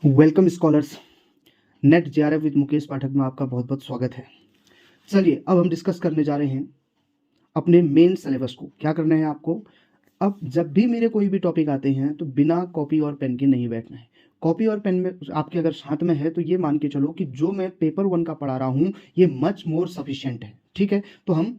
Welcome scholars. NET JRF with Mukesh Pathak में आपका बहुत बहुत स्वागत है। चलिए अब हम डिस्कस करने जा रहे हैं अपने मेन सिलेबस को। क्या करना है आपको, अब जब भी मेरे कोई भी टॉपिक आते हैं तो बिना कॉपी और पेन के नहीं बैठना है। कॉपी और पेन में आपके अगर साथ में है तो ये मान के चलो कि जो मैं पेपर 1 का पढ़ा रहा हूँ ये मच मोर सफिशिएंट है। ठीक है, तो हम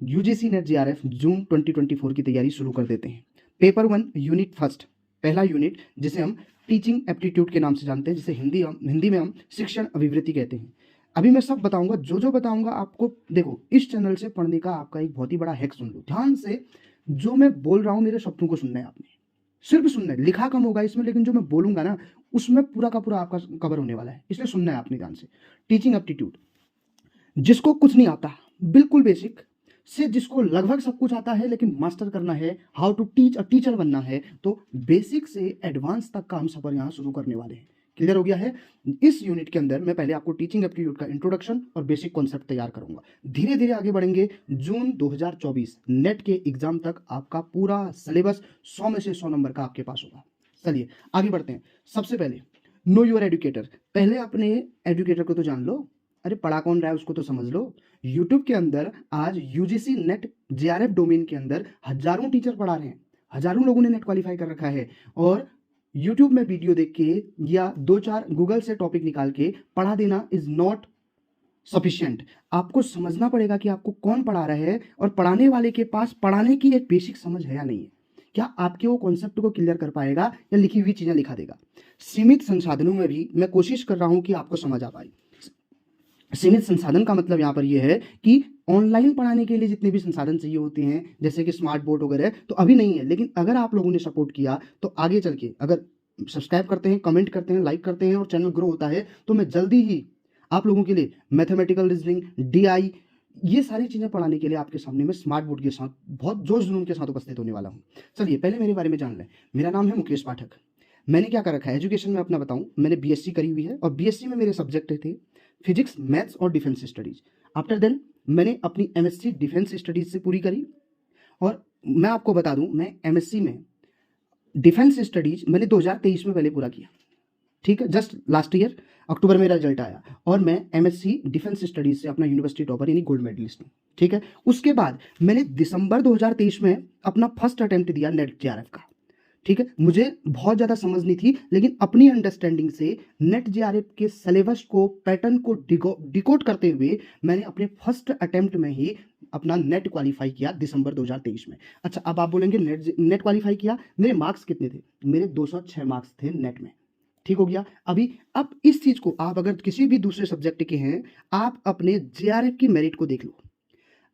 यूजीसी नेट जेआरएफ जून 2024 की तैयारी शुरू कर देते हैं। पेपर 1 यूनिट फर्स्ट, पहला यूनिट जिसे हम टीचिंग एप्टीट्यूड के नाम से जानते हैं, जिसे हिंदी में हम शिक्षण अभिवृत्ति कहते हैं। अभी मैं सब बताऊंगा, जो बताऊंगा आपको। देखो, इस चैनल से पढ़ने का आपका एक बहुत ही बड़ा हैक सुन लो ध्यान से। जो मैं बोल रहा हूँ मेरे शब्दों को सुनना है आपने, सिर्फ सुनना है। लिखा कम होगा इसमें, लेकिन जो मैं बोलूंगा ना उसमें पूरा का पूरा आपका कवर होने वाला है, इसलिए सुनना है आपने ध्यान से। टीचिंग एप्टीट्यूड, जिसको कुछ नहीं आता, बिल्कुल बेसिक से जिसको लगभग सब कुछ आता है लेकिन मास्टर करना है, how to teach a teacher बनना है, तो बेसिक से एडवांस तक का हम सफर यहाँ शुरू करने वाले हैं। क्लियर हो गया है? इस यूनिट के अंदर मैं पहले आपको टीचिंग एप्टीट्यूड का इंट्रोडक्शन और बेसिक कॉन्सेप्ट तैयार करूंगा। धीरे धीरे आगे बढ़ेंगे। जून 2024 नेट के एग्जाम तक आपका पूरा सिलेबस 100 में से 100 नंबर का आपके पास होगा। चलिए आगे बढ़ते हैं। सबसे पहले नो योर एजुकेटर। पहले अपने एजुकेटर को तो जान लो। अरे पढ़ा कौन रहा है उसको तो समझ लो। यूट्यूब के अंदर आज यूजीसी नेट जेआरएफ डोमेन के अंदर हजारों टीचर पढ़ा रहे हैं, हजारों लोगों ने नेट क्वालिफाई कर रखा है। और यूट्यूब में वीडियो देख के या 2-4 गूगल से टॉपिक निकाल के पढ़ा देना इज नॉट सफिशिएंट। आपको समझना पड़ेगा कि आपको कौन पढ़ा रहा है और पढ़ाने वाले के पास पढ़ाने की एक बेसिक समझ है या नहीं है। क्या आपके वो कॉन्सेप्ट को क्लियर कर पाएगा या लिखी हुई चीजें लिखा देगा। सीमित संसाधनों में भी मैं कोशिश कर रहा हूं कि आपको समझ आ पाए। सीमित संसाधन का मतलब यहाँ पर यह है कि ऑनलाइन पढ़ाने के लिए जितने भी संसाधन चाहिए होते हैं, जैसे कि स्मार्ट बोर्ड वगैरह, तो अभी नहीं है। लेकिन अगर आप लोगों ने सपोर्ट किया तो आगे चल के अगर सब्सक्राइब करते हैं, कमेंट करते हैं, लाइक करते हैं और चैनल ग्रो होता है तो मैं जल्दी ही आप लोगों के लिए मैथमेटिकल रीजनिंग, डीआई, ये सारी चीज़ें पढ़ाने के लिए आपके सामने मैं स्मार्ट बोर्ड के साथ बहुत जोश जुनून के साथ उपस्थित होने वाला हूँ। चलिए पहले मेरे बारे में जान लें। मेरा नाम है मुकेश पाठक। मैंने क्या कर रखा है एजुकेशन में अपना बताऊं, मैंने बीएससी करी हुई है और बीएससी में मेरे सब्जेक्ट थे फिजिक्स, मैथ्स और डिफेंस स्टडीज। आफ्टर देन मैंने अपनी एमएससी डिफेंस स्टडीज से पूरी करी। और मैं आपको बता दूं, मैं एमएससी में डिफेंस स्टडीज मैंने 2023 में पहले पूरा किया। ठीक है, जस्ट लास्ट ईयर अक्टूबर में रिजल्ट आया और मैं एमएससी डिफेंस स्टडीज से अपना यूनिवर्सिटी टॉपर यानी गोल्ड मेडलिस्ट हूँ। ठीक है, उसके बाद मैंने दिसंबर 2023 में अपना फर्स्ट अटेम्प्ट दिया नेट जेआरएफ का। ठीक है, मुझे बहुत ज़्यादा समझ नहीं थी, लेकिन अपनी अंडरस्टैंडिंग से नेट जेआरएफ के सिलेबस को, पैटर्न को डिकोड करते हुए मैंने अपने फर्स्ट अटेम्प्ट में ही अपना नेट क्वालिफाई किया दिसंबर 2023 में। अच्छा, अब आप बोलेंगे नेट क्वालिफाई किया, मेरे मार्क्स कितने थे? मेरे 206 मार्क्स थे नेट में। ठीक हो गया। अभी अब इस चीज़ को आप अगर किसी भी दूसरे सब्जेक्ट के हैं, आप अपने जेआरएफ की मेरिट को देख लो।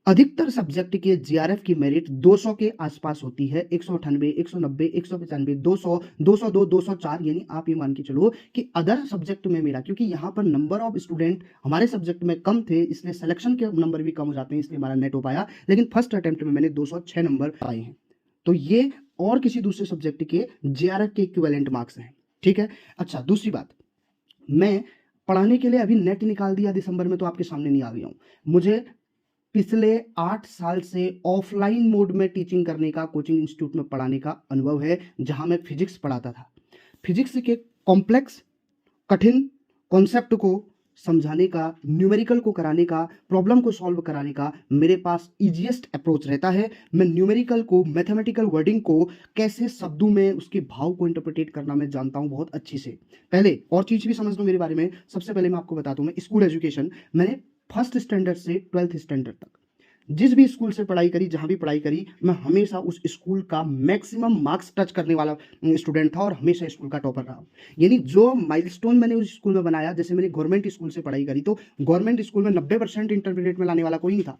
अधिकतर सब्जेक्ट के जेआरएफ की मेरिट 200 के आसपास होती है। 198, 190, 195, 200, 202, 204, यानी आप ये मान के चलो कि अदर सब्जेक्ट में मेरा, क्योंकि यहाँ पर नंबर ऑफ स्टूडेंट हमारे सब्जेक्ट में कम थे इसलिए सिलेक्शन के नंबर भी कम हो जाते हैं, इसलिए हमारा नेट हो पाया। लेकिन फर्स्ट अटेम्प्ट में मैंने 206 नंबर पाए हैं। तो ये और किसी दूसरे सब्जेक्ट के जेआरएफ के इक्विवेलेंट मार्क्स हैं। ठीक है। अच्छा, दूसरी बात, मैं पढ़ाने के लिए अभी नेट निकाल दिया दिसंबर में तो आपके सामने नहीं आ गया हूँ। मुझे पिछले 8 साल से ऑफलाइन मोड में टीचिंग करने का, कोचिंग इंस्टीट्यूट में पढ़ाने का अनुभव है, जहां मैं फिजिक्स पढ़ाता था। फिजिक्स के कॉम्प्लेक्स, कठिन कॉन्सेप्ट को समझाने का, न्यूमेरिकल को कराने का, प्रॉब्लम को सॉल्व कराने का मेरे पास इजीएस्ट अप्रोच रहता है। मैं न्यूमेरिकल को, मैथमेटिकल वर्डिंग को कैसे शब्दों में उसके भाव को इंटरप्रिटेट करना मैं जानता हूं बहुत अच्छी से। पहले और चीज भी समझ लो मेरे बारे में। सबसे पहले मैं आपको बताता हूं, मैं स्कूल एजुकेशन मैंने फर्स्ट स्टैंडर्ड से 12th स्टैंडर्ड तक जिस भी स्कूल से पढ़ाई करी, जहां भी पढ़ाई करी, मैं हमेशा उस स्कूल का मैक्सिमम मार्क्स टच करने वाला स्टूडेंट था और हमेशा स्कूल का टॉपर रहा। यानी जो माइलस्टोन मैंने उस स्कूल में बनाया, जैसे मैंने गवर्नमेंट स्कूल से पढ़ाई करी तो गवर्नमेंट स्कूल में 90% इंटरमीडिएट में लाने वाला कोई नहीं था।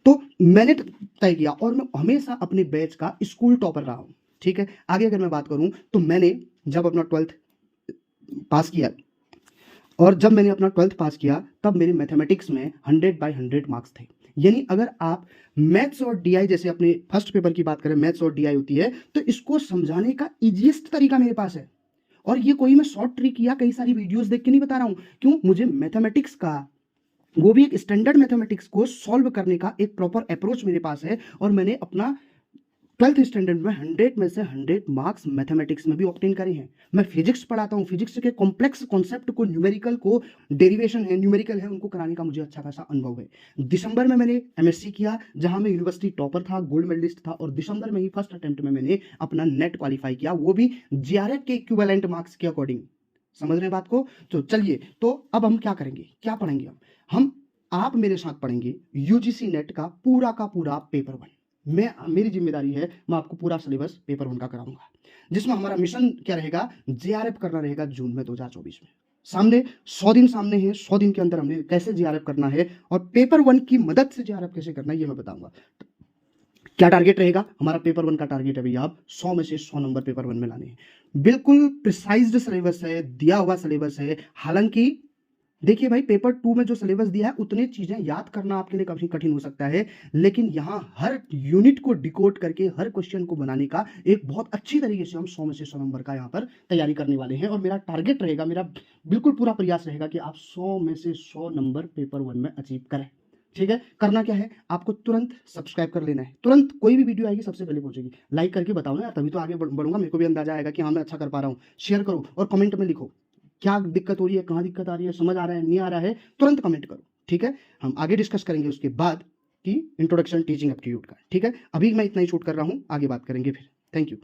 तो मैंने तय किया और मैं हमेशा अपने बैच का स्कूल टॉपर रहा हूँ। ठीक है, आगे अगर मैं बात करूं तो मैंने जब अपना 12th पास किया, और जब मैंने अपना 12th पास किया तब मेरे मैथमेटिक्स में 100/100 मार्क्स थे। यानी अगर आप मैथ्स और डीआई, जैसे अपने फर्स्ट पेपर की बात करें, मैथ्स और डीआई होती है, तो इसको समझाने का इजीएस्ट तरीका मेरे पास है। और ये कोई मैं शॉर्ट ट्रिक या कई सारी वीडियोस देख के नहीं बता रहा हूं। क्यों? मुझे मैथमेटिक्स का, वो भी एक स्टैंडर्ड मैथमेटिक्स को सॉल्व करने का एक प्रॉपर अप्रोच मेरे पास है और मैंने अपना ट्वेल्थ स्टैंडर्ड में 100 में से 100 मार्क्स मैथमेटिक्स में भी ऑब्टेन करे हैं। मैं फिजिक्स पढ़ाता हूँ, फिजिक्स के कॉम्प्लेक्स कॉन्सेप्ट को, न्यूमेरिकल को, डेरिवेशन है, न्यूमेरिकल है, उनको कराने का मुझे अच्छा खासा अनुभव है। दिसंबर में मैंने एमएससी किया, जहां मैं यूनिवर्सिटी टॉपर था, गोल्ड मेडलिस्ट था, और दिसंबर में ही फर्स्ट अटेम्प्ट में मैंने अपना नेट क्वालिफाई किया, वो भी जीआरएफ के इक्विवेलेंट मार्क्स के अकॉर्डिंग। समझ रहे हैं बात को? तो चलिए, तो अब हम क्या करेंगे, क्या पढ़ेंगे हम आप मेरे साथ पढ़ेंगे यूजीसी नेट का पूरा पेपर 1। मेरी जिम्मेदारी है, मैं आपको पूरा सिलेबस पेपर 1 का कराऊंगा, जिसमें हमारा मिशन क्या रहेगा, जेआरएफ करना रहेगा जून में 2024 में। सामने 100 दिन सामने है, 100 दिन के अंदर हमने कैसे जेआरएफ करना है और पेपर 1 की मदद से जेआरएफ कैसे करना है ये मैं बताऊंगा। क्या टारगेट रहेगा हमारा? पेपर 1 का टारगेट है भैया, आप 100 में से 100 नंबर पेपर 1 में लाने हैं। बिल्कुल प्रिसाइज्ड सिलेबस है, दिया हुआ सिलेबस है। हालांकि देखिए भाई, पेपर 2 में जो सिलेबस दिया है उतनी चीजें याद करना आपके लिए काफी कठिन हो सकता है, लेकिन यहां हर यूनिट को डिकोड करके हर क्वेश्चन को बनाने का एक बहुत अच्छी तरीके से हम 100 में से 100 नंबर का यहां पर तैयारी करने वाले हैं। और मेरा टारगेट रहेगा, मेरा बिल्कुल पूरा प्रयास रहेगा कि आप 100 में से 100 नंबर पेपर 1 में अचीव करें। ठीक है? करना क्या है, आपको तुरंत सब्सक्राइब कर लेना है। तुरंत कोई भी वीडियो आएगी सबसे पहले पहुंचेगी। लाइक करके बताओ ना यार, तभी तो आगे बढ़ूंगा, मेरे को भी अंदाजा आएगा कि हाँ मैं अच्छा कर पा रहा हूँ। शेयर करो और कमेंट में लिखो क्या दिक्कत हो रही है, कहाँ दिक्कत आ रही है, समझ आ रहा है, नहीं आ रहा है, तुरंत कमेंट करो। ठीक है? हम आगे डिस्कस करेंगे उसके बाद कि इंट्रोडक्शन टीचिंग एप्टीट्यूड का। ठीक है? अभी मैं इतना ही शूट कर रहा हूँ, आगे बात करेंगे फिर। Thank you.